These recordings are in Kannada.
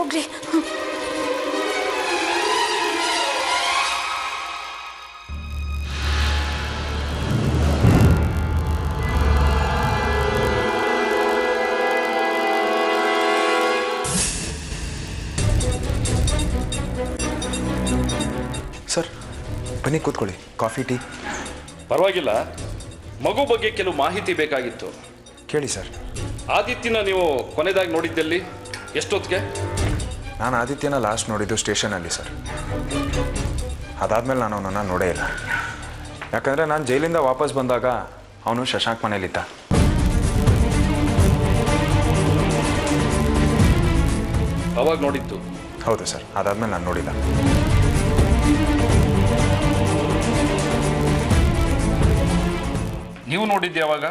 ಹೋಗ್ರಿ. ಸರ್ ಬನ್ನಿ ಕೂತ್ಕೊಳ್ಳಿ, ಕಾಫಿ ಟೀ. ಪರವಾಗಿಲ್ಲ, ಮಗು ಬಗ್ಗೆ ಕೆಲವು ಮಾಹಿತಿ ಬೇಕಾಗಿತ್ತು. ಕೇಳಿ ಸರ್. ಆದಿತ್ಯನ ನೀವು ಕೊನೆದಾಗಿ ನೋಡಿದ್ದಲ್ಲಿ ಎಷ್ಟೊತ್ತಿಗೆ? ನಾನು ಆದಿತ್ಯನ ಲಾಸ್ಟ್ ನೋಡಿದ್ದು ಸ್ಟೇಷನಲ್ಲಿ ಸರ್. ಅದಾದಮೇಲೆ ನಾನು ಅವನನ್ನು ನೋಡೇ ಇಲ್ಲ. ಯಾಕಂದರೆ ನಾನು ಜೈಲಿಂದ ವಾಪಸ್ ಬಂದಾಗ ಅವನು ಶಶಾಂಕ್ ಮನೇಲಿದ್ದ. ಅವಾಗ ನೋಡಿದ್ದು? ಹೌದು ಸರ್, ಅದಾದಮೇಲೆ ನಾನು ನೋಡಿಲ್ಲ. ನೀವು ನೋಡಿದ್ದು ಯಾವಾಗ?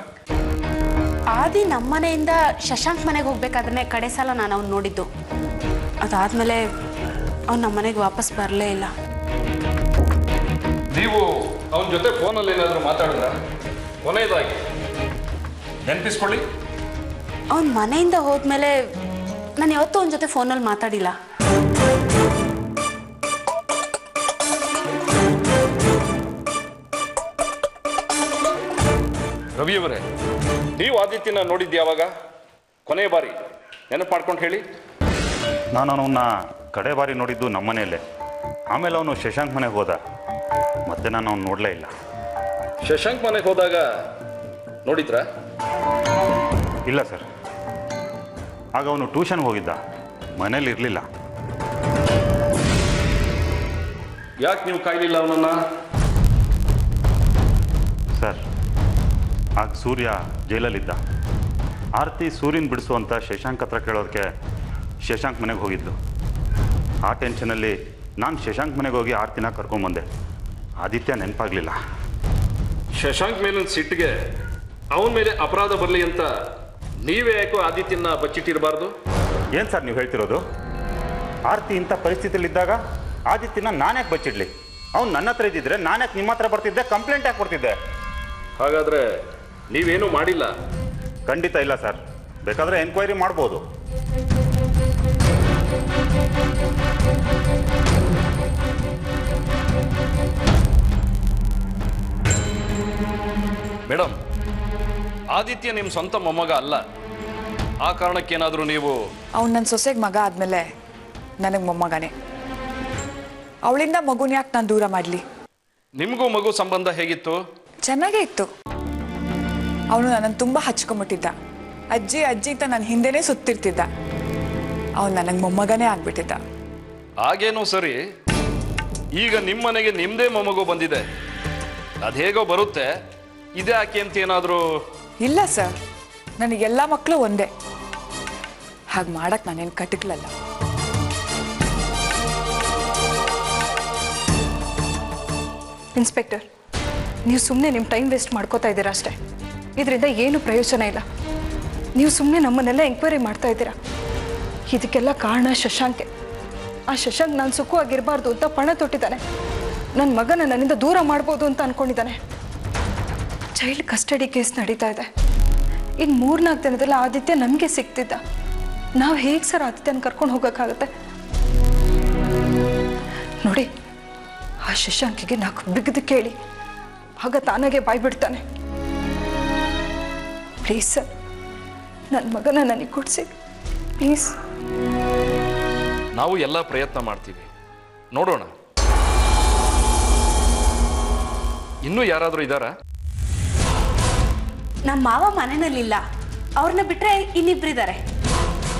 ಆದಿ ನಮ್ಮನೆಯಿಂದ ಶಶಾಂಕ್ ಮನೆಗೆ ಹೋಗ್ಬೇಕಾದ್ರೆ ಕಡೆ ಸಲ ನಾನು ಅವ್ನು ನೋಡಿದ್ದು. ಅದಾದಮೇಲೆ ಅವ್ನು ನಮ್ಮ ಮನೆಗೆ ವಾಪಸ್ ಬರಲೇ ಇಲ್ಲ. ನೀವು ಅವನ ಜೊತೆ ಫೋನಲ್ಲಿ ಏನಾದರೂ ಮಾತಾಡಿದ್ರ? ಕೊನೆಯದಾಗಿ ನೆನಪಿಸ್ಕೊಳ್ಳಿ. ಅವ್ನ ಮನೆಯಿಂದ ಹೋದ್ಮೇಲೆ ನಾನು ಯಾವತ್ತೂ ಅವನ ಜೊತೆ ಫೋನಲ್ಲಿ ಮಾತಾಡಿಲ್ಲ. ರವಿಯವರೇ, ನೀವು ಆದಿತ್ಯನ ನೋಡಿದ್ದು ಯಾವಾಗ? ಕೊನೆಯ ಬಾರಿ ನೆನಪು ಮಾಡ್ಕೊಂಡು ಹೇಳಿ. ನಾನು ಅವನನ್ನ ಕಡೆ ಬಾರಿ ನೋಡಿದ್ದು ನಮ್ಮ ಮನೆಯಲ್ಲೇ. ಆಮೇಲೆ ಅವನು ಶಶಾಂಕ್ ಮನೆಗೆ ಹೋದ. ಮತ್ತೆ ನಾನು ಅವನು ನೋಡಲೇ ಇಲ್ಲ. ಶಶಾಂಕ್ ಮನೆಗೆ ಹೋದಾಗ ನೋಡಿದ್ರಾ? ಇಲ್ಲ ಸರ್, ಆಗ ಅವನು ಟ್ಯೂಷನ್ಗೆ ಹೋಗಿದ್ದ, ಮನೇಲಿ ಇರಲಿಲ್ಲ. ಯಾಕೆ ನೀವು ಕಾಯಲಿಲ್ಲ ಅವನನ್ನ? ಸರ್, ಆಗ ಸೂರ್ಯ ಜೈಲಲ್ಲಿದ್ದ. ಆರತಿ ಸೂರ್ಯನ ಬಿಡಿಸುವಂಥ ಶಶಾಂಕ್ ಹತ್ರ ಕೇಳೋದಕ್ಕೆ ಶಶಾಂಕ್ ಮನೆಗೆ ಹೋಗಿದ್ಲು. ಆ ಟೆನ್ಷನಲ್ಲಿ ನಾನು ಶಶಾಂಕ್ ಮನೆಗೆ ಹೋಗಿ ಆರತಿನ ಕರ್ಕೊಂಬಂದೆ. ಆದಿತ್ಯ ನೆನಪಾಗಲಿಲ್ಲ. ಶಶಾಂಕ್ ಮೇಲಿನ ಸಿಟ್ಟಿಗೆ ಅವನ ಮೇಲೆ ಅಪರಾಧ ಬರಲಿ ಅಂತ ನೀವೇ ಯಾಕೋ ಆದಿತ್ಯನ ಬಚ್ಚಿಟ್ಟಿರಬಾರ್ದು? ಏನು ಸರ್ ನೀವು ಹೇಳ್ತಿರೋದು? ಆರತಿ ಇಂಥ ಪರಿಸ್ಥಿತಿಯಲ್ಲಿದ್ದಾಗ ಆದಿತ್ಯನ ನಾನ್ಯಾಕೆ ಬಚ್ಚಿಡ್ಲಿ? ಅವ್ನು ನನ್ನ ಹತ್ರ ಇದ್ದಿದ್ರೆ ನಾನ್ಯಾಕೆ ನಿಮ್ಮ ಹತ್ರ ಬರ್ತಿದ್ದೆ, ಕಂಪ್ಲೇಂಟ್ ಯಾಕೆ ಕೊಡ್ತಿದ್ದೆ? ಹಾಗಾದರೆ ನೀವೇನೂ ಮಾಡಿಲ್ಲ? ಖಂಡಿತ ಇಲ್ಲ ಸರ್, ಬೇಕಾದರೆ ಎನ್ಕ್ವೈರಿ ಮಾಡ್ಬೋದು. ಮೇಡಮ್, ಆದಿತ್ಯ ನಿಮ್ಮ ಸ್ವಂತ ಮೊಮ್ಮಗ ಅಲ್ಲ. ಆ ಕಾರಣಕ್ಕೇನಾದರೂ ನೀವು... ಅವ್ನು ನನ್ನ ಸೊಸೆಗೆ ಮಗ ಆದಮೇಲೆ ನನಗೆ ಮೊಮ್ಮಗನೇ. ಅವಳಿಂದ ಮಗುನ ಯಾಕೆ ನಾನು ದೂರ ಮಾಡಲಿ? ನಿಮಗೂ ಮಗು ಸಂಬಂಧ ಹೇಗಿತ್ತು? ಚೆನ್ನಾಗೇ ಇತ್ತು. ಅವನು ನನ್ನನ್ನು ತುಂಬ ಹಚ್ಕೊಂಬಿಟ್ಟಿದ್ದ. ಅಜ್ಜಿ ಅಜ್ಜಿ ಅಂತ ನನ್ನ ಹಿಂದೆನೇ ಸುತ್ತಿರ್ತಿದ್ದ. ಅವನು ನನಗೆ ಮೊಮ್ಮಗನೇ ಆಗ್ಬಿಟ್ಟಿದ್ದ. ಹಾಗೇನೋ ಸರಿ, ಈಗ ನಿಮ್ಮ ಮನೆಗೆ ನಿಮ್ಮದೇ ಮೊಮ್ಮಗು ಬಂದಿದೆ. ಅದು ಹೇಗೋ ಬರುತ್ತೆ, ಇದೇ ಯಾಕೆ ಅಂತ ಏನಾದರೂ... ಇಲ್ಲ ಸರ್, ನನಗೆಲ್ಲ ಮಕ್ಕಳು ಒಂದೇ. ಹಾಗೆ ಮಾಡಕ್ಕೆ ನಾನೇನು ಕಟಕ್ಲಲ್ಲ. ಇನ್ಸ್ಪೆಕ್ಟರ್, ನೀವು ಸುಮ್ಮನೆ ನಿಮ್ಮ ಟೈಮ್ ವೇಸ್ಟ್ ಮಾಡ್ಕೋತಾ ಇದ್ದೀರಾ ಅಷ್ಟೇ. ಇದರಿಂದ ಏನು ಪ್ರಯೋಜನ ಇಲ್ಲ. ನೀವು ಸುಮ್ಮನೆ ನಮ್ಮನ್ನೆಲ್ಲ ಎಂಕ್ವೈರಿ ಮಾಡ್ತಾ ಇದ್ದೀರಾ. ಇದಕ್ಕೆಲ್ಲ ಕಾರಣ ಶಶಾಂಕೆ. ಆ ಶಶಾಂಕ್ ನಾನು ಸುಖವಾಗಿರಬಾರ್ದು ಅಂತ ಪಣ ತೊಟ್ಟಿದ್ದಾನೆ. ನನ್ನ ಮಗನ ನನ್ನಿಂದ ದೂರ ಮಾಡ್ಬೋದು ಅಂತ ಅಂದ್ಕೊಂಡಿದ್ದಾನೆ. ಚೈಲ್ಡ್ ಕಸ್ಟಡಿ ಕೇಸ್ ನಡೀತಾ ಇದೆ. ಇನ್ನು 3-4 ದಿನದಲ್ಲಿ ಆದಿತ್ಯ ನಮಗೆ ಸಿಗ್ತಿದ್ದ. ನಾವು ಹೇಗೆ ಸರ್ ಆದಿತ್ಯನ ಕರ್ಕೊಂಡು ಹೋಗೋಕ್ಕಾಗತ್ತೆ? ನೋಡಿ, ಆ ಶಶಾಂಕಿಗೆ 4 ಬಿಗಿದು ಕೇಳಿ, ಆಗ ತಾನಾಗೆ ಬಾಯ್ಬಿಡ್ತಾನೆ. ಪ್ಲೀಸ್ ಸರ್, ನನ್ನ ಮಗನ ನನಗೆ ಕೊಡಿಸಿ ಪ್ಲೀಸ್. ನಾವು ಎಲ್ಲ ಪ್ರಯತ್ನ ಮಾಡ್ತೀವಿ, ನೋಡೋಣ. ಇನ್ನೂ ಯಾರಾದರೂ ಇದ್ದಾರಾ? ನಮ್ಮ ಮಾವ ಮನೆಯಲ್ಲಿಲ್ಲ. ಅವ್ರನ್ನ ಬಿಟ್ರೆ ಇನ್ನಿಬ್ಬರಿದ್ದಾರೆ.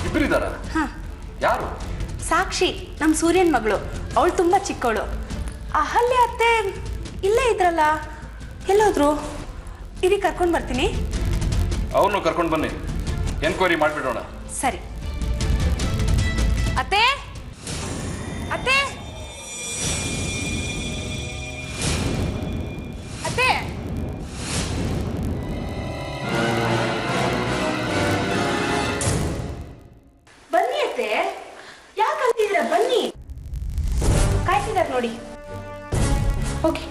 ಇಬ್ಬರಿದ್ದಾರಾ? ಹಾಂ. ಯಾರು? ಸಾಕ್ಷಿ, ನಮ್ಮ ಸೂರ್ಯನ ಮಗಳು. ಅವಳು ತುಂಬ ಚಿಕ್ಕವಳು. ಅಹಲ್ಯ ಅತ್ತೆ ಇಲ್ಲೇ ಇದ್ರಲ್ಲ, ಎಲ್ಲೋದ್ರು? ಇರಿ, ಕರ್ಕೊಂಡು ಬರ್ತೀನಿ. ಅವ್ರನ್ನು ಕರ್ಕೊಂಡು ಬನ್ನಿ, ಎನ್ಕ್ವೈರಿ ಮಾಡಿಬಿಡೋಣ. ಸರಿ. ಅತ್ತೆ ಅತ್ತೆ ಅತ್ತೆ, ಬನ್ನಿ ಅತ್ತೆ. ಯಾಕೆ ಅಂತಿದ್ದೀರಾ? ಬನ್ನಿ, ಕಾಯ್ತಿದ್ದಾರೆ ನೋಡಿ. ಹೋಗಿ.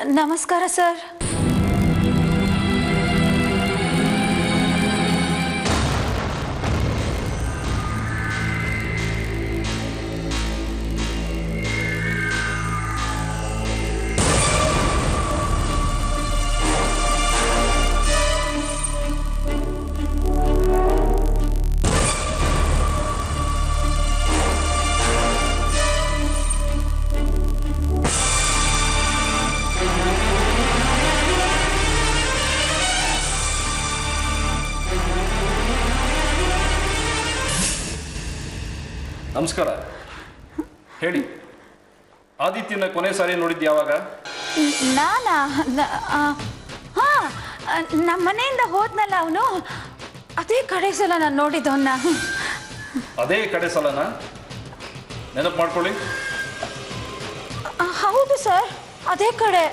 ನಮಸ್ಕಾರ ಸರ್. ನಮಸ್ಕಾರ. ಹೇಳಿ, ಆದಿತ್ಯನ ಕೊನೆ ಸಾರಿ ನೋಡಿದ್ದು ಯಾವಾಗ? ನಾನಾ? ಹಾಂ, ನಮ್ಮ ಮನೆಯಿಂದ ಹೋದ್ನಲ್ಲ ಅವನು, ಅದೇ ಕಡೆ ಸಲ ನಾನು ನೋಡಿದ್ದವನ್ನ. ಅದೇ ಕಡೆ ಸಲನಾ? ನೆನಪು ಮಾಡ್ಕೊಳ್ಳಿ. ಹೌದು ಸರ್, ಅದೇ ಕಡೆ.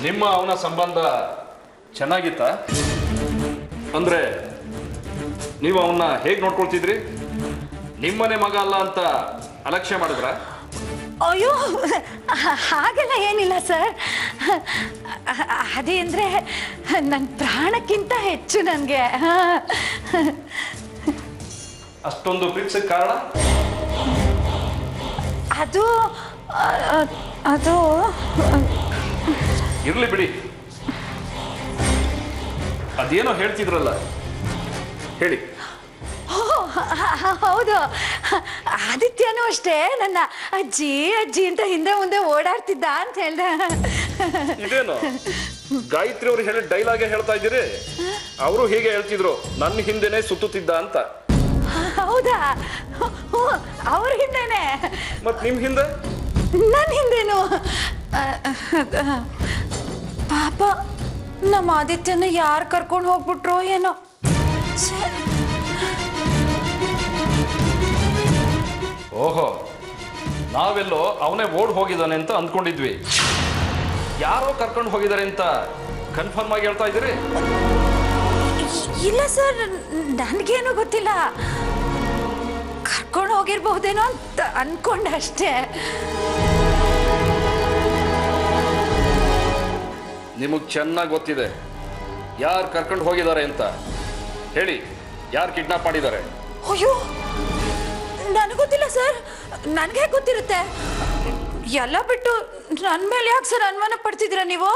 ನಿಮ್ಮ ಅವನ ಸಂಬಂಧ ಚೆನ್ನಾಗಿತ್ತ? ಅಂದ್ರೆ ನೀವು ಅವನ್ನ ಹೇಗೆ ನೋಡ್ಕೊಳ್ತಿದ್ರಿ? ನಿಮ್ಮನೆ ಮಗ ಅಲ್ಲ ಅಂತ ಅಲಕ್ಷ್ಯ ಮಾಡಿದ್ರ? ಅಯ್ಯೋ, ಹಾಗೆಲ್ಲ ಏನಿಲ್ಲ ಸರ್. ಅದೇ ಅಂದರೆ ನನ್ನ ಪ್ರಾಣಕ್ಕಿಂತ ಹೆಚ್ಚು ನನಗೆ. ಅಷ್ಟೊಂದು ಪ್ರೀತಿಸಕ್ಕೆ ಕಾರಣ? ಅದು ಅದು ಇರ್ಲಿ ಬಿಡಿ. ಅದೇನೋ ಹೇಳ್ತಿದ್ರಲ್ಲ, ಹೇಳಿ. ಹೌದು, ಆದಿತ್ಯನೂ ಅಷ್ಟೇ ನನ್ನ ಅಜ್ಜಿ ಅಜ್ಜಿ ಅಂತ ಹಿಂದೆ ಮುಂದೆ ಓಡಾಡ್ತಿದ್ದ ಅಂತ ಹೇಳ್ದೆ. ಇದೇನು ಗಾಯತ್ರಿ ಅವ್ರು ಹೇಳಿ ಡೈಲಾಗೆ ಹೇಳ್ತಾ ಇದ್ದೀರಿ? ಅವರು ಹೀಗೆ ಹೇಳ್ತಿದ್ರು, ನನ್ನ ಹಿಂದೆನೆ ಸುತ್ತುತ್ತಿದ್ದ ಅಂತ. ಹೌದಾ? ಅವ್ರ ಹಿಂದೆನೆ. ಮತ್ ನಿಮ್ ಹಿಂದೆ? ನನ್ನ ಹಿಂದೆನು. ಪಾಪ ನಮ್ಮ ಆದಿತ್ಯನ ಯಾರು ಕರ್ಕೊಂಡು ಹೋಗ್ಬಿಟ್ರೋ ಏನೋ. ಓಹೋ, ನಾವೆಲ್ಲೋ ಅವನೇ ಓಡ್ ಹೋಗಿದ್ದಾನೆ ಅಂತ ಅಂದ್ಕೊಂಡಿದ್ವಿ. ಯಾರೋ ಕರ್ಕೊಂಡು ಹೋಗಿದ್ದಾರೆ ಅಂತ ಕನ್ಫರ್ಮ್ ಆಗಿ ಹೇಳ್ತಾ ಇದ್ದೀರಿ? ಇಲ್ಲ ಸರ್, ನನಗೇನು ಗೊತ್ತಿಲ್ಲ. ಕರ್ಕೊಂಡು ಹೋಗಿರ್ಬಹುದೇನೋ ಅಂತ ಅನ್ಕೊಂಡೆ ಅಷ್ಟೇ. ನಿಮಗೆ ಚೆನ್ನಾಗಿ ಗೊತ್ತಿದೆ ಯಾರು ಕರ್ಕೊಂಡು ಹೋಗಿದ್ದಾರೆ ಅಂತ. ಹೇಳಿ, ಯಾರು ಕಿಡ್ನಾಪ್ ಮಾಡಿದ್ದಾರೆ? ಅಯ್ಯೋ, ನನಗೊತ್ತಿಲ್ಲ ಸರ್. ನನಗೆ ಗೊತ್ತಿರುತ್ತೆ. ಎಲ್ಲ ಬಿಟ್ಟು ನನ್ನ ಮೇಲೆ ಯಾಕೆ ಸರ್ ಅನುಮಾನ ಪಡ್ತಿದ್ದೀರಾ ನೀವು?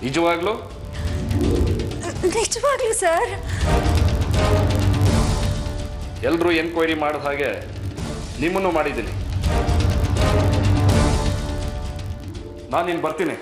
ನಿಜವಾಗ್ಲೂ? ನಿಜವಾಗ್ಲೂ ಸರ್. ಎಲ್ಲರೂ ಎನ್ಕ್ವೈರಿ ಮಾಡಿದ ಹಾಗೆ ನಿಮ್ಮನ್ನು ಮಾಡಿದ್ದೀನಿ. ನಾನಿನ್ನು ಬರ್ತೀನಿ.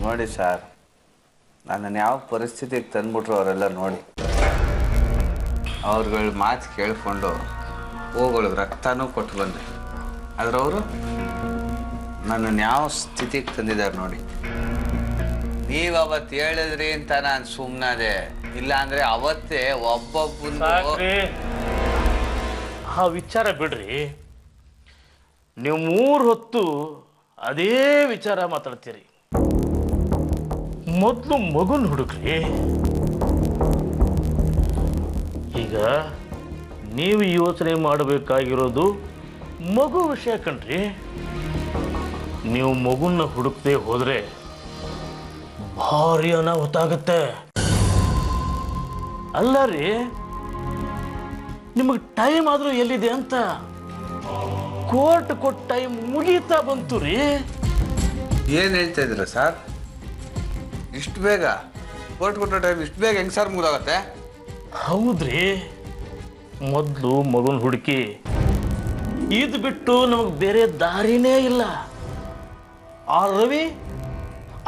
ನೋಡಿ ಸರ್, ನನ್ನನ್ನು ಯಾವ ಪರಿಸ್ಥಿತಿಗೆ ತಂದ್ಬಿಟ್ರು ಅವರೆಲ್ಲ ನೋಡಿ. ಅವ್ರುಗಳ ಮಾತು ಕೇಳಿಕೊಂಡು ಹೋಗೋಳಿಗೆ ರಕ್ತನೂ ಕೊಟ್ಟು ಬಂದೆ. ಆದ್ರೆ ಅವರು ನನ್ನನ್ನು ಯಾವ ಸ್ಥಿತಿಗೆ ತಂದಿದ್ದಾರೆ ನೋಡಿ. ನೀವು ಅವತ್ತು ಹೇಳಿದ್ರಿ ಅಂತ ನಾನು ಸುಮ್ಮನಾದೆ. ಇಲ್ಲ ಅಂದರೆ ಅವತ್ತೇ ಒಬ್ಬೊಬ್ಬನ ಆ ವಿಚಾರ ಬಿಡ್ರಿ. ನೀವು 3 ಹೊತ್ತು ಅದೇ ವಿಚಾರ ಮಾತಾಡ್ತೀರಿ. ಮೊದಲು ಮಗುನ ಹುಡುಕ್ರಿ. ಈಗ ನೀವು ಯೋಚನೆ ಮಾಡಬೇಕಾಗಿರೋದು ಮಗು ವಿಷಯ ಕಣ್ರಿ. ನೀವು ಮಗುನ ಹುಡುಕದೆ ಹೋದ್ರೆ ಭಾರಿ ಅನಾಹುತ ಆಗುತ್ತೆ. ಅಲ್ಲ ರೀ, ನಿಮಗೆ ಟೈಮ್ ಆದರೂ ಎಲ್ಲಿದೆ ಅಂತ. ಕೋರ್ಟ್ ಕೊಟ್ಟ ಟೈಮ್ ಮುಗೀತಾ ಬಂತು ರೀ. ಏನು ಹೇಳ್ತಾ ಇದ್ದೀರಾ ಸರ್? ಇಷ್ಟು ಬೇಗ ಕೋರ್ಟ್ ಕೊಟ್ಟೋ ಟೈಮ್ ಇಷ್ಟು ಬೇಗ ಹೆಂಗೆ ಸರ್ ಮುಗಿದಾಗತ್ತೆ? ಹೌದ್ರಿ, ಮೊದಲು ಮಗುನ ಹುಡುಕಿ. ಇದು ಬಿಟ್ಟು ನಮಗೆ ಬೇರೆ ದಾರಿನೇ ಇಲ್ಲ. ಆ ರವಿ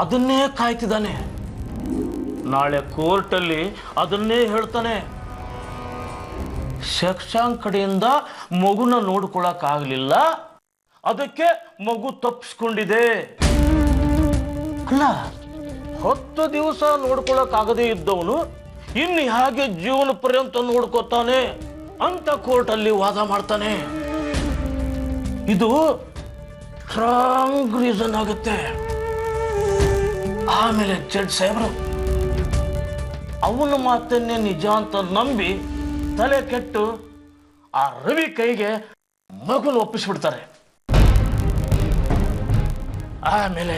ಅದನ್ನೇ ಕಾಯ್ತಿದ್ದಾನೆ. ನಾಳೆ ಕೋರ್ಟಲ್ಲಿ ಅದನ್ನೇ ಹೇಳ್ತಾನೆ. ಶಶಾಂಕ್ ಕಡೆಯಿಂದ ಮಗುನ ನೋಡ್ಕೊಳಕ್ಕಾಗಲಿಲ್ಲ, ಅದಕ್ಕೆ ಮಗು ತಪ್ಪಿಸ್ಕೊಂಡಿದೆ. ಅಲ್ಲ 10 ದಿವಸ ನೋಡ್ಕೊಳಕ್ಕಾಗದೇ ಇದ್ದವನು ಇನ್ನು ಹೇಗೆ ಜೀವನ ಪರ್ಯಂತ ನೋಡ್ಕೋತಾನೆ ಅಂತ ಕೋರ್ಟಲ್ಲಿ ವಾದ ಮಾಡ್ತಾನೆ. ಇದು ಸ್ಟ್ರಾಂಗ್ ರೀಸನ್ ಆಗುತ್ತೆ. ಆಮೇಲೆ ಜಡ್ಜ್ ಸಾಹೇಬ್ರು ಅವನ ಮಾತನ್ನೇ ನಿಜ ಅಂತ ನಂಬಿ ತಲೆ ಕೆಟ್ಟು ಆ ರವಿ ಕೈಗೆ ಮಗುನ ಒಪ್ಪಿಸ್ಬಿಡ್ತಾರೆ. ಆಮೇಲೆ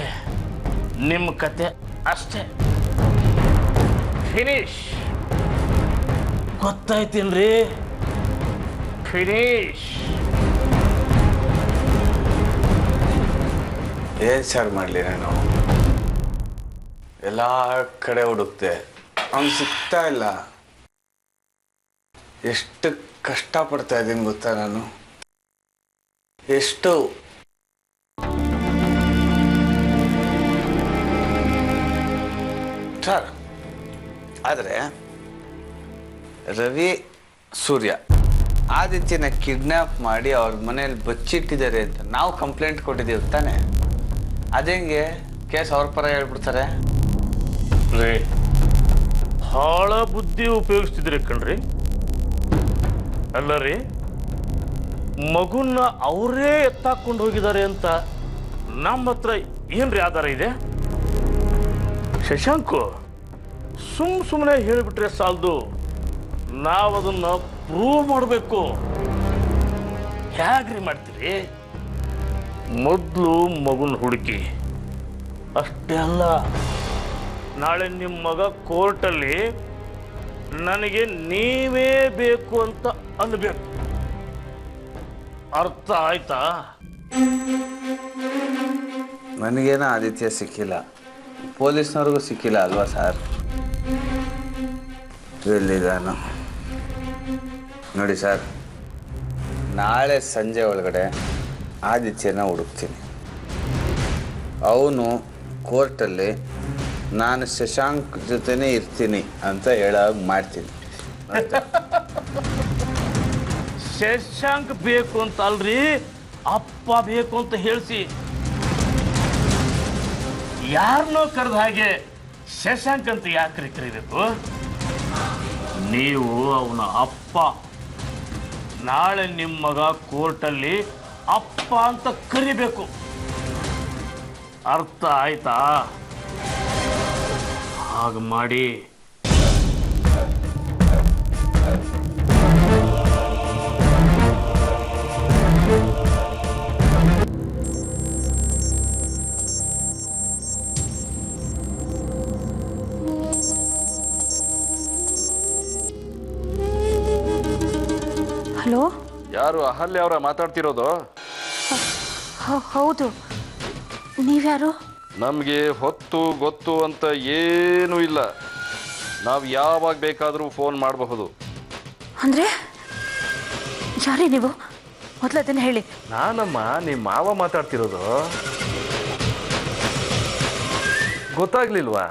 ನಿಮ್ಮ ಕತೆ ಅಷ್ಟೇ, ಫಿನಿಶ್. ಗೊತ್ತಾಯ್ತಿಲ್ರಿ? ಫಿನಿಶ್. ಏನು ಸರ್ ಮಾಡಲಿ, ನಾನು ಎಲ್ಲ ಕಡೆ ಹುಡುಕ್ತೆ, ಅವ್ನು ಸಿಗ್ತಾ ಇಲ್ಲ. ಎಷ್ಟು ಕಷ್ಟಪಡ್ತಾ ಇದ್ದೀನಿ ಗೊತ್ತಾ ನಾನು, ಎಷ್ಟು. ಸರ್ ಆದರೆ ರವಿ ಸೂರ್ಯ ಆದಿತ್ಯನ ಕಿಡ್ನ್ಯಾಪ್ ಮಾಡಿ ಅವ್ರ ಮನೇಲಿ ಬಚ್ಚಿಟ್ಟಿದ್ದಾರೆ ಅಂತ ನಾವು ಕಂಪ್ಲೇಂಟ್ ಕೊಟ್ಟಿದ್ದೀವಿ ತಾನೆ. ಅದೇಂಗೆ ಕೇಸ್ ಅವ್ರ ಪರ ಹೇಳ್ಬಿಡ್ತಾರೆ? ರೀ ಭಾಳ ಬುದ್ಧಿ ಉಪಯೋಗಿಸ್ತಿದ್ರಿ ಕಣ್ರಿ. ಅಲ್ಲ ರೀ, ಮಗುನ್ನ ಅವರೇ ಎತ್ತಾಕೊಂಡು ಹೋಗಿದ್ದಾರೆ ಅಂತ ನಮ್ಮ ಹತ್ರ ಏನ್ರಿ ಆಧಾರ ಇದೆ? ಶಶಾಂಕು ಸುಮ್ಮನೆ ಹೇಳಿಬಿಟ್ರೆ ಸಾಲದು, ನಾವದನ್ನ ಪ್ರೂವ್ ಮಾಡಬೇಕು. ಹೇಗ್ರಿ ಮಾಡ್ತೀರಿ? ಮೊದಲು ಮಗುನ ಹುಡುಕಿ. ಅಷ್ಟೇ ಅಲ್ಲ, ನಾಳೆ ನಿಮ್ಮ ಮಗ ಕೋರ್ಟಲ್ಲಿ ನನಗೆ ನೀವೇ ಬೇಕು ಅಂತ ಅನ್ಬೇಕು. ಅರ್ಥ ಆಯ್ತಾ? ನನಗೇನೋ ಆದಿತ್ಯ ಸಿಕ್ಕಿಲ್ಲ, ಪೊಲೀಸ್ನವ್ರಿಗೂ ಸಿಕ್ಕಿಲ್ಲ ಅಲ್ವಾ ಸರ್? ಎಲ್ಲಿದ್ದಾನು ನೋಡಿ ಸರ್, ನಾಳೆ ಸಂಜೆ ಒಳಗಡೆ ಆದಿತ್ಯನ ಹುಡುಕ್ತೀನಿ. ಅವನು ಕೋರ್ಟಲ್ಲಿ ನಾನು ಶಶಾಂಕ್ ಜೊತೆನೇ ಇರ್ತೀನಿ ಅಂತ ಹೇಳೋದು ಮಾಡ್ತೀನಿ. ಶಶಾಂಕ್ ಬೇಕು ಅಂತ ಅಲ್ರಿ, ಅಪ್ಪ ಬೇಕು ಅಂತ ಹೇಳಿಸಿ. ಯಾರನ್ನೋ ಕರೆದ ಹಾಗೆ ಶಶಾಂಕ್ ಅಂತ ಯಾಕ್ರಿ ಕರಿಬೇಕು? ನೀವು ಅವನ ಅಪ್ಪ. ನಾಳೆ ನಿಮ್ಮ ಮಗ ಕೋರ್ಟಲ್ಲಿ ಅಪ್ಪ ಅಂತ ಕರಿಬೇಕು. ಅರ್ಥ ಆಯ್ತಾ? ಹಾಗೆ ಮಾಡಿ. ಹಲೋ, ಯಾರು? ಅಹಲ್ಯ ಅವರ ಮಾತಾಡ್ತಿರೋದು? ಹೌದು. ನೀವ್ಯಾರು? ನಮಗೆ ಹೊತ್ತು ಗೊತ್ತು ಅಂತ ಏನೂ ಇಲ್ಲ. ನಾವು ಯಾವಾಗ ಬೇಕಾದರೂ ಫೋನ್ ಮಾಡಬಹುದು. ಅಂದ್ರೆ ಯಾರೇ ನೀವು? ಮೊದಲು ಅದನ್ನ ಹೇಳಿ. ನಾನಮ್ಮ ನಿಮ್ಮ ಮಾವ ಮಾತಾಡ್ತಿರೋದು. ಗೊತ್ತಾಗ್ಲಿಲ್ವಾ?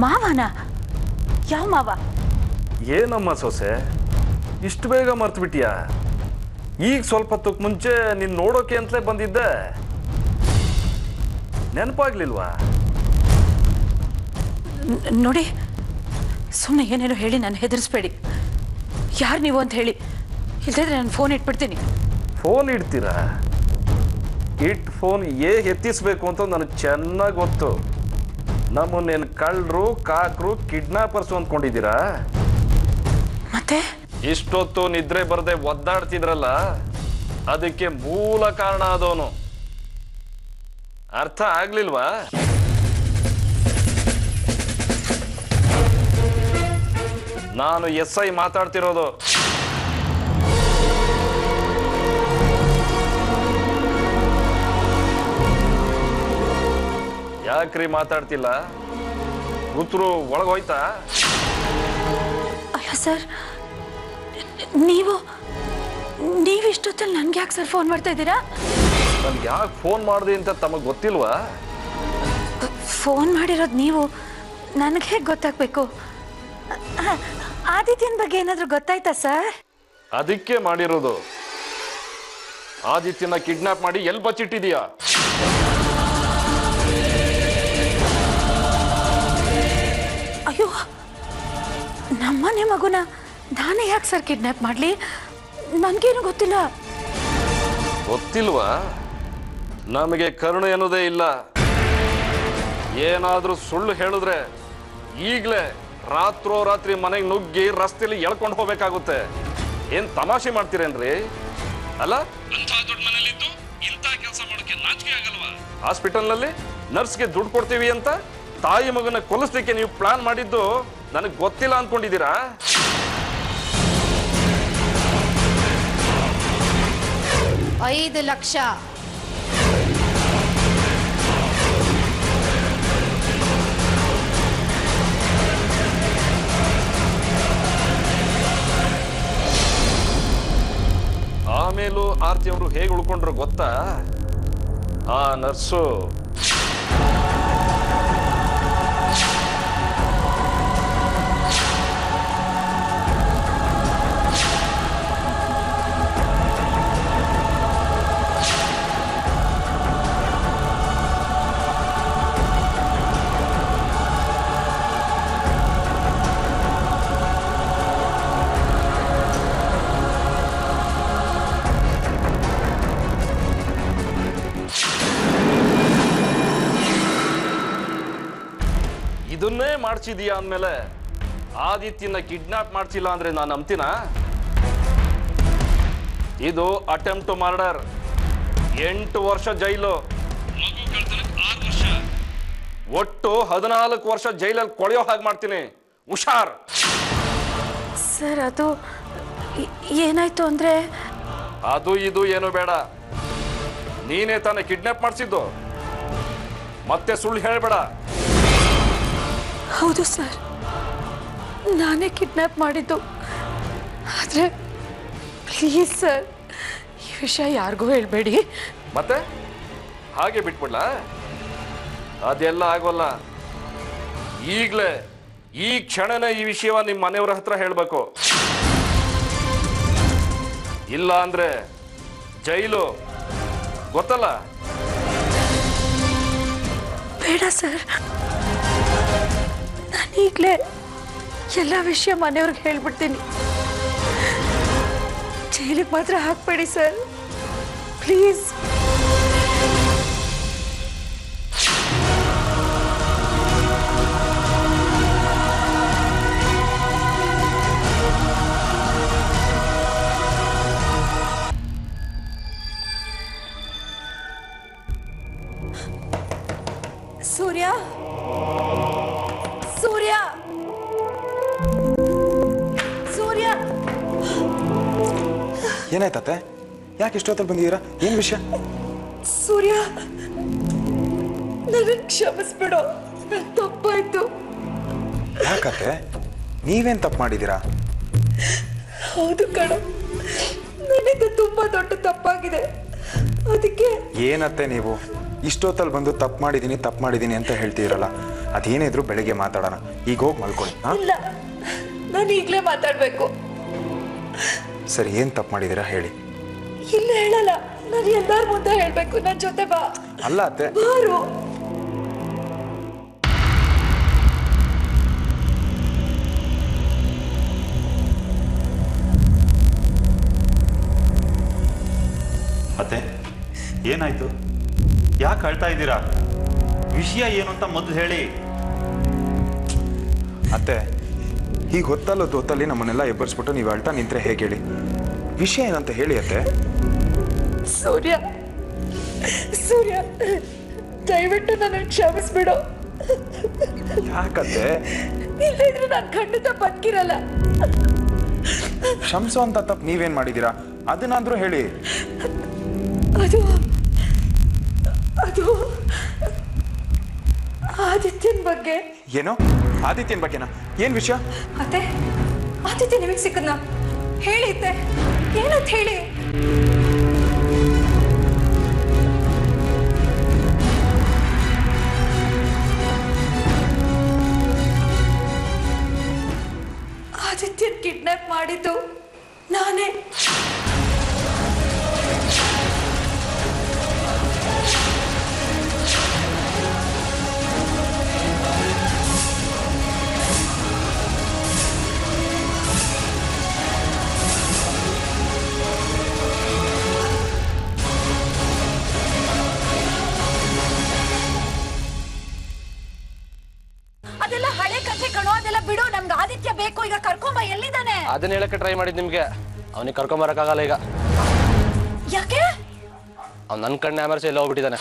ಮಾವನ? ಯಾವ ಮಾವ? ಏನಮ್ಮ ಸೊಸೆ, ಇಷ್ಟು ಬೇಗ ಮರ್ತು ಬಿಟ್ಟಿಯಾ? ಈಗ ಸ್ವಲ್ಪ ಹೊತ್ತಕ್ಕೆ ಮುಂಚೆ ನೀನು ನೋಡೋಕೆ ಅಂತಲೇ ಬಂದಿದ್ದೆ, ನೆನಪಾಗ್ಲಿಲ್ವಾ? ನೋಡಿ, ಸುಮ್ಮನೆ ಏನೇನೋ ಹೇಳಿ ನಾನು ಹೆದರಿಸ್ಬೇಡಿ. ಯಾರು ನೀವು ಅಂತ ಹೇಳಿ, ಇಲ್ದಿದ್ರೆ ನಾನು ಫೋನ್ ಇಟ್ಬಿಡ್ತೀನಿ. ಫೋನ್ ಇಡ್ತೀರಾ? ಫೋನ್ ಎತ್ತಿಸ್ಬೇಕು ಅಂತ ನನಗೆ ಚೆನ್ನಾಗಿ ಗೊತ್ತು. ನಮ್ಮನ್ನೇನು ಕಳ್ಳರು, ಕಾಕರು, ಕಿಡ್ನಾಪರ್ಸು ಅಂದ್ಕೊಂಡಿದ್ದೀರಾ? ಮತ್ತೆ ಇಷ್ಟೊತ್ತು ನಿದ್ರೆ ಬರದೆ ಒದ್ದಾಡ್ತಿದ್ರಲ್ಲ, ಅದಕ್ಕೆ ಮೂಲ ಕಾರಣ ಆದವನು. ಅರ್ಥ ಆಗ್ಲಿಲ್ವಾ? ನಾನು SI ಮಾತಾಡ್ತಿರೋದು. ಯಾಕ್ರಿ ಮಾತಾಡ್ತಿಲ್ಲ? ಕೂತ್ರು ಒಳಗೋಯ್ತಾ? ಅಲ್ಲ ಸರ್, ನೀವಿಷ್ಟೊತ್ತಲ್ಲಿ ನನ್ಗೆ ಯಾಕೆ ಸರ್ ಫೋನ್ ಮಾಡ್ತಾ ಇದ್ದೀರಾ? ನನ್ಗೆ ಯಾಕೆ ಫೋನ್ ಮಾಡಿದೆ ಅಂತ ತಮಗೆ ಗೊತ್ತಿಲ್ವಾ? ಫೋನ್ ಮಾಡಿರೋದು ನೀವು, ನನಗೆ ಹೇಗೆ ಗೊತ್ತಾಗಬೇಕು? ಆದಿತ್ಯನ ಬಗ್ಗೆ ಏನಾದರೂ ಗೊತ್ತಾಯ್ತಾ ಸರ್? ಅದಕ್ಕೆ ಮಾಡಿರೋದು. ಆದಿತ್ಯನ ಕಿಡ್ನಾಪ್ ಮಾಡಿ ಎಲ್ಲಿ ಬಚ್ಚಿಟ್ಟಿದೀಯಾ? ಅಯ್ಯೋ, ನಮ್ಮನೆ ಮಗುನ ನಾನೇ ಯಾಕೆ ಸರ್ ಕಿಡ್ನಾಪ್ ಮಾಡಲಿ? ನನಗೇನು ಗೊತ್ತಿಲ್ಲ. ಗೊತ್ತಿಲ್ವಾ? ನಮಗೆ ಕರುಣೆ ಅನ್ನೋದೇ ಇಲ್ಲ. ಏನಾದ್ರೂ ಸುಳ್ಳು ಹೇಳಿದ್ರೆ ಈಗಲೇ ರಾತ್ರಿ ಮನೆಗೆ ನುಗ್ಗಿ ರಸ್ತೆಯಲ್ಲಿ ಎಳ್ಕೊಂಡು ಹೋಗ್ಬೇಕಾಗುತ್ತೆ. ಏನ್ ತಮಾಷೆ ಮಾಡ್ತೀರೇನ್ರಿ? ಅಲ್ಲ, ದೊಡ್ಡ ಮನೇಲಿದ್ದು ಇಂಥ ಕೆಲಸ ಮಾಡೋಕೆ ನಾಚಿಕೆ ಆಗಲ್ವಾ? ಹಾಸ್ಪಿಟಲ್ನಲ್ಲಿ ನರ್ಸ್ಗೆ ದುಡ್ಡು ಕೊಡ್ತೀವಿ ಅಂತ ತಾಯಿ ಮಗನ ಕೊಲಿಸ್ಲಿಕ್ಕೆ ನೀವು ಪ್ಲಾನ್ ಮಾಡಿದ್ದು ನನಗೆ ಗೊತ್ತಿಲ್ಲ ಅನ್ಕೊಂಡಿದ್ದೀರಾ? $5 ಲಕ್ಷ. ಆಮೇಲೂ ಆರ್ತಿ ಅವರು ಹೇಗೆ ಉಳ್ಕೊಂಡ್ರು ಗೊತ್ತಾ? ಆ ನರ್ಸು ಇದನ್ನೇ ಮಾಡ್ಸಿದೀಯಾ ಅಂದಮೇಲೆ ಆದಿತ್ಯನ ಕಿಡ್ನಾಪ್ ಮಾಡ್ಸಿಲ್ಲ ಅಂದ್ರೆ ನಾನು ನಂಬ್ತೀನ? ಇದು ಅಟೆಂಪ್ಟ್ ಮರ್ಡರ್. 8 ವರ್ಷ ಜೈಲು, ಮಗು ಕಳ್ತನಕ್ಕೆ 6 ವರ್ಷ, ಒಟ್ಟು 14 ವರ್ಷ ಜೈಲಲ್ಲಿ ಕೊಳೆಯೋ ಹಾಗೆ ಮಾಡ್ತೀನಿ. ಹುಷಾರ್. ಸರ್, ಅದು ಏನಾಯ್ತು ಅಂದ್ರೆ? ಅದು ಇದು ಏನು ಬೇಡ. ನೀನೇ ತಾನೇ ಕಿಡ್ನಾಪ್ ಮಾಡಿಸಿದ್ದು, ಮತ್ತೆ ಸುಳ್ಳು ಹೇಳಬೇಡ. ಹೌದು ಸರ್, ನಾನೇ ಕಿಡ್ನಾಪ್ ಮಾಡಿದ್ದು. ಆದರೆ ಪ್ಲೀಸ್ ಸರ್, ಈ ವಿಷಯ ಯಾರಿಗೂ ಹೇಳಬೇಡಿ. ಮತ್ತೆ ಹಾಗೆ ಬಿಟ್ಬಿಡ್ಲಾ? ಅದೆಲ್ಲ ಆಗೋಲ್ಲ. ಈಗಲೇ ಈ ಕ್ಷಣನೇ ಈ ವಿಷಯವ ನಿಮ್ಮ ಮನೆಯವರ ಹತ್ರ ಹೇಳಬೇಕು. ಇಲ್ಲ ಅಂದ್ರೆ ಜೈಲು, ಗೊತ್ತಲ್ಲ? ಬೇಡ ಸರ್, ನಾನೀಗಲೇ ಎಲ್ಲ ವಿಷಯ ಮನೆಯವ್ರಿಗೆ ಹೇಳ್ಬಿಡ್ತೀನಿ. ಜೈಲಿಗೆ ಮಾತ್ರ ಹಾಕ್ಬೇಡಿ ಸರ್, ಪ್ಲೀಸ್. ಸೂರ್ಯ, ಸೂರ್ಯ, ಸೂರ್ಯ. ಏನಾಯ್ತತ್ತೆ? ಯಾಕೆ ಇಷ್ಟೊತ್ತಲ್ಲಿ ಬಂದಿದ್ದೀರಾ? ಏನು ವಿಷಯ? ಸೂರ್ಯ, ನನ್ನ ಕ್ಷಮಿಸ್ಬಿಡು, ತಪ್ಪಾಯ್ತು. ಯಾಕತ್ತೆ? ನೀವೇನು ತಪ್ಪು ಮಾಡಿದ್ದೀರಾ? ಹೌದು ಕಣೋ, ನನ್ನಿಂದ ತುಂಬಾ ದೊಡ್ಡ ತಪ್ಪಾಗಿದೆ. ಅದಕ್ಕೆ ಏನತ್ತೆ ನೀವು ಇಷ್ಟೊತ್ತಲ್ಲಿ ಬಂದು ತಪ್ಪು ಮಾಡಿದ್ದೀನಿ ಅಂತ ಹೇಳ್ತೀರಲ್ಲ? ಅದೇನಿದ್ರು ಬೆಳಿಗ್ಗೆ ಮಾತಾಡೋಣ. ಈಗ ಹೋಗಿ ಮಲ್ಕೊಳ್ಳಿ. ಇಲ್ಲ, ನಾನು ಈಗಲೇ ಮಾತಾಡಬೇಕು. ಸರಿ, ಏನು ತಪ್ಪು ಮಾಡಿದ್ದೀರಾ ಹೇಳಿ. ಇಲ್ಲ ಹೇಳಲ್ಲ, ನಾನು ಎಲ್ಲರ ಮುಂದೆ ಹೇಳಬೇಕು. ನನ್ನ ಜೊತೆ ಬಾ. ಅಲ್ಲ ಅತ್ತೆ, ಬಾರು. ಮತ್ತೆ ಏನಾಯ್ತು? ಯಾಕೆ ಅಳ್ತಾ ಇದ್ದೀರಾ? ವಿಷಯ ಏನು ಅಂತ ಮೊದಲು ಹೇಳಿ. ಅತ್ತೆ, ಈಗ ಹೊತ್ತಲ್ಲಿ ನಮ್ಮನ್ನೆಲ್ಲ ಎಬ್ಬರಿಸ್ಬಿಟ್ಟು ನೀವು ಅಳ್ತಾ ನಿಂತ್ರೆ ಹೇಗೆ ಹೇಳಿ? ವಿಷಯ ಏನಂತ ಹೇಳಿ ಅತ್ತೆ. ಸೂರ್ಯ, ಸೂರ್ಯ, ದಯವಿಟ್ಟು ನನ್ನ ಕ್ಷಮಿಸ್ಬಿಡು. ಯಾಕತ್ತೆ? ಇಲ್ಲಿದ್ರೆ ನಾನು ಖಂಡಿತ ಬದುಕಿರಲ್ಲ. ಕ್ಷಮಿಸೋ ಅಂತ ತಪ್ಪು ನೀವೇನು ಮಾಡಿದ್ದೀರಾ? ಅದನ್ನಾದ್ರೂ ಹೇಳಿ. ಅದು ಅದು ಆದಿತ್ಯನ ಬಗ್ಗೆ. ಏನೋ ಆದಿತ್ಯನ ಬಗ್ಗೆನಾ? ಏನು ವಿಷಯ? ಅತ್ತೆ, ಆದಿತ್ಯ ನಿಮಗೆ ಸಿಕ್ಕದ್ನ ಹೇಳಿ ಅತ್ತೆ, ಏನಂತ ಹೇಳಿ. ಆದಿತ್ಯನ್ ಕಿಡ್ನಾಪ್ ಮಾಡಿದ್ದು ನಾನೇ. ಬೇಕು ಈಗ ಕರ್ಕೊಂಬ ಎಲ್ಲಿದ್ದಾನೆ ಅದನ್ನ ಹೇಳಕ್ಕೆ ಟ್ರೈ ಮಾಡಿದ್ ನಿಮ್ಗೆ ಅವನಿಗೆ ಕರ್ಕೊಂಬರಕ್ಕಾಗಲ್ಲ ಈಗ ಯಾಕೆ ಅವ್ನು ನನ್ನ ಕಣ್ಣೆ ಆಮರ್ಸಿ ಎಲ್ಲ ಹೋಗ್ಬಿಟ್ಟಿದ್ದಾನೆ